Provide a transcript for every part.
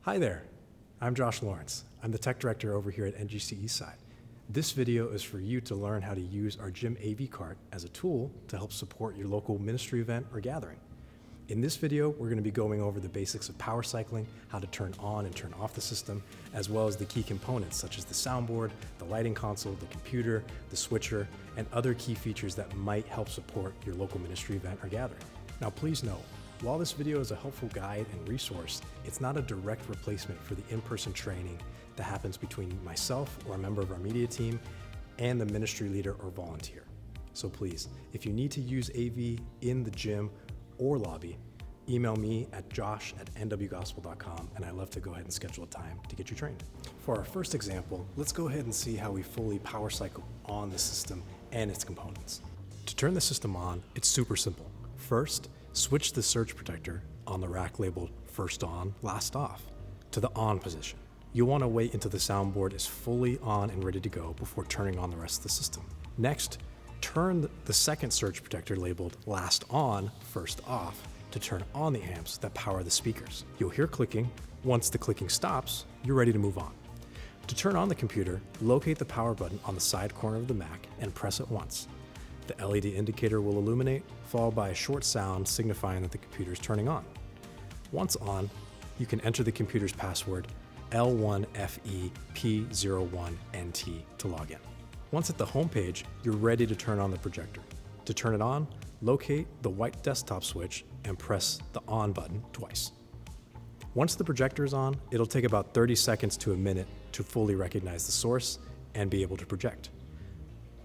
Hi there, I'm Josh Lawrence. I'm the tech director over here at NGC Eastside. This video is for you to learn how to use our gym AV cart as a tool to help support your local ministry event or gathering. In this video, we're going to be going over the basics of power cycling, how to turn on and turn off the system, as well as the key components such as the soundboard, the lighting console, the computer, the switcher, and other key features that might help support your local ministry event or gathering. Now please note, while this video is a helpful guide and resource, it's not a direct replacement for the in-person training that happens between myself or a member of our media team and the ministry leader or volunteer. So please, if you need to use AV in the gym or lobby, email me at josh@nwgospel.com and I'd love to go ahead and schedule a time to get you trained. For our first example, let's go ahead and see how we fully power cycle on the system and its components. To turn the system on, it's super simple. First, switch the surge protector on the rack labeled first on, last off to the on position. You'll want to wait until the soundboard is fully on and ready to go before turning on the rest of the system. Next, turn the second surge protector labeled last on, first off to turn on the amps that power the speakers. You'll hear clicking. Once the clicking stops, you're ready to move on. To turn on the computer, locate the power button on the side corner of the Mac and press it once. The LED indicator will illuminate, followed by a short sound signifying that the computer is turning on. Once on, you can enter the computer's password L1FEP01NT to log in. Once at the home page, you're ready to turn on the projector. To turn it on, locate the white desktop switch and press the on button twice. Once the projector is on, it'll take about 30 seconds to a minute to fully recognize the source and be able to project.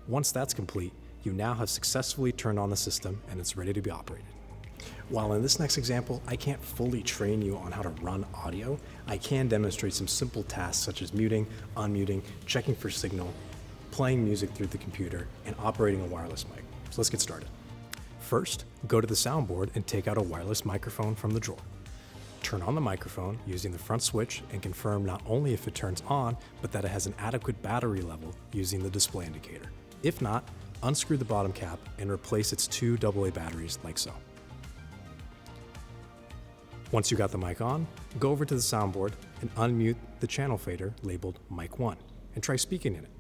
Once that's complete, you now have successfully turned on the system and it's ready to be operated. While in this next example, I can't fully train you on how to run audio, I can demonstrate some simple tasks such as muting, unmuting, checking for signal, playing music through the computer, and operating a wireless mic. So let's get started. First, go to the soundboard and take out a wireless microphone from the drawer. Turn on the microphone using the front switch and confirm not only if it turns on, but that it has an adequate battery level using the display indicator. If not, unscrew the bottom cap and replace its two AA batteries like so. Once you got the mic on, go over to the soundboard and unmute the channel fader labeled Mic 1 and try speaking in it.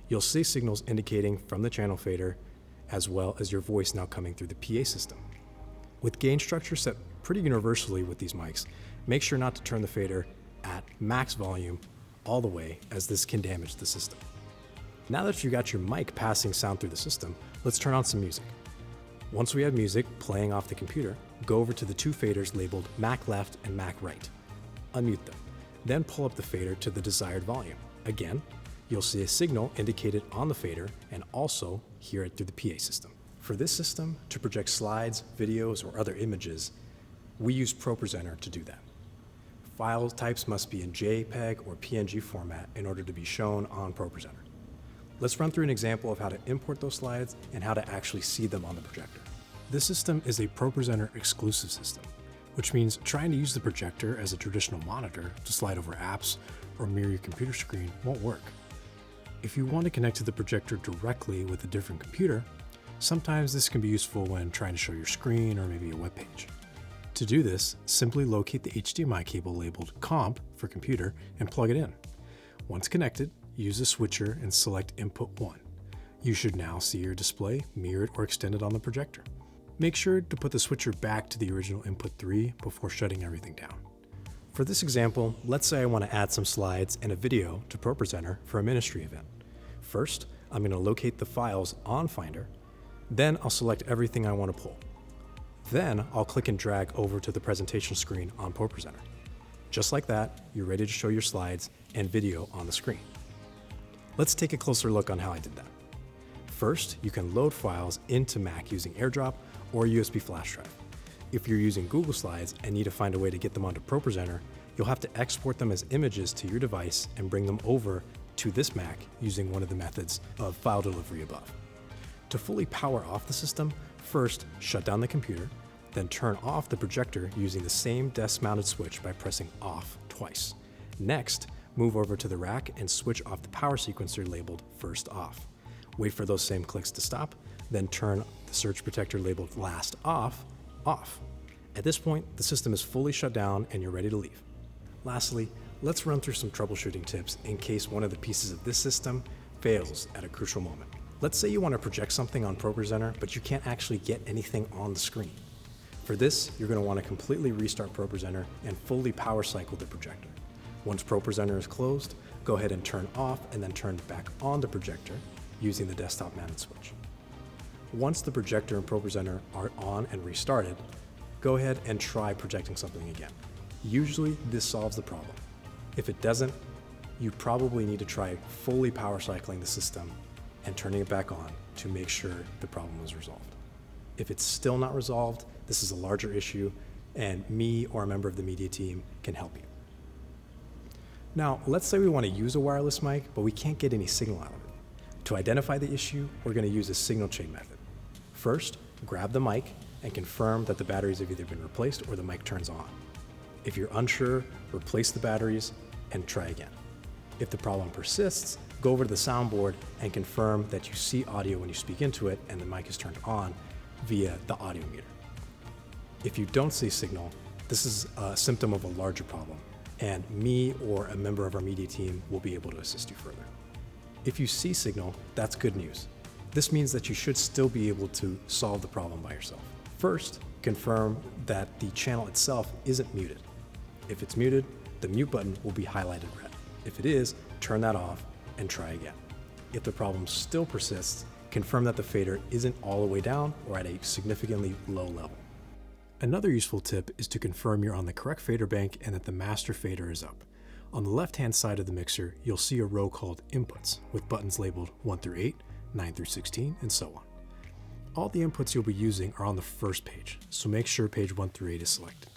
You'll see signals indicating from the channel fader as well as your voice now coming through the PA system. With gain structure set pretty universally with these mics, make sure not to turn the fader at max volume all the way as this can damage the system. Now that you got your mic passing sound through the system, let's turn on some music. Once we have music playing off the computer, go over to the two faders labeled Mac left and Mac right. Unmute them. Then pull up the fader to the desired volume. Again, you'll see a signal indicated on the fader and also hear it through the PA system. For this system, to project slides, videos, or other images, we use ProPresenter to do that. File types must be in JPEG or PNG format in order to be shown on ProPresenter. Let's run through an example of how to import those slides and how to actually see them on the projector. This system is a ProPresenter exclusive system, which means trying to use the projector as a traditional monitor to slide over apps or mirror your computer screen won't work. If you want to connect to the projector directly with a different computer, sometimes this can be useful when trying to show your screen or maybe a web page. To do this, simply locate the HDMI cable labeled COMP for computer and plug it in. Once connected, use the switcher and select Input 1. You should now see your display mirrored or extended on the projector. Make sure to put the switcher back to the original Input 3 before shutting everything down. For this example, let's say I want to add some slides and a video to ProPresenter for a ministry event. First, I'm going to locate the files on Finder. Then I'll select everything I want to pull. Then I'll click and drag over to the presentation screen on ProPresenter. Just like that, you're ready to show your slides and video on the screen. Let's take a closer look on how I did that. First, you can load files into Mac using AirDrop or USB flash drive. If you're using Google Slides and need to find a way to get them onto ProPresenter, you'll have to export them as images to your device and bring them over to this Mac using one of the methods of file delivery above. To fully power off the system, first shut down the computer, then turn off the projector using the same desk-mounted switch by pressing off twice. Next, move over to the rack and switch off the power sequencer labeled first off. Wait for those same clicks to stop, then turn the surge protector labeled last off, off. At this point, the system is fully shut down and you're ready to leave. Lastly, let's run through some troubleshooting tips in case one of the pieces of this system fails at a crucial moment. Let's say you want to project something on ProPresenter, but you can't actually get anything on the screen. For this, you're going to want to completely restart ProPresenter and fully power cycle the projector. Once ProPresenter is closed, go ahead and turn off and then turn back on the projector using the desktop mounted switch. Once the projector and ProPresenter are on and restarted, go ahead and try projecting something again. Usually this solves the problem. If it doesn't, you probably need to try fully power cycling the system and turning it back on to make sure the problem was resolved. If it's still not resolved, this is a larger issue and me or a member of the media team can help you. Now, let's say we want to use a wireless mic, but we can't get any signal out of it. To identify the issue, we're going to use a signal chain method. First, grab the mic and confirm that the batteries have either been replaced or the mic turns on. If you're unsure, replace the batteries and try again. If the problem persists, go over to the soundboard and confirm that you see audio when you speak into it and the mic is turned on via the audio meter. If you don't see signal, this is a symptom of a larger problem, and me or a member of our media team will be able to assist you further. If you see signal, that's good news. This means that you should still be able to solve the problem by yourself. First, confirm that the channel itself isn't muted. If it's muted, the mute button will be highlighted red. If it is, turn that off and try again. If the problem still persists, confirm that the fader isn't all the way down or at a significantly low level. Another useful tip is to confirm you're on the correct fader bank and that the master fader is up. On the left-hand side of the mixer, you'll see a row called Inputs with buttons labeled 1 through 8, 9 through 16, and so on. All the inputs you'll be using are on the first page, so make sure page 1 through 8 is selected.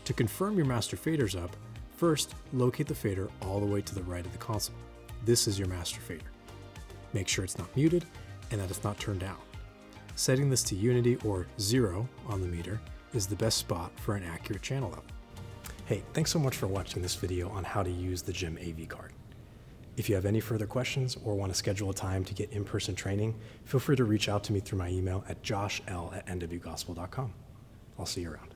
To confirm your master fader's up, first locate the fader all the way to the right of the console. This is your master fader. Make sure it's not muted and that it's not turned down. Setting this to unity or 0 on the meter is the best spot for an accurate channel level. Hey, thanks so much for watching this video on how to use the GEM AV card. If you have any further questions or want to schedule a time to get in-person training, feel free to reach out to me through my email at josh.l@nwgospel.com. I'll see you around.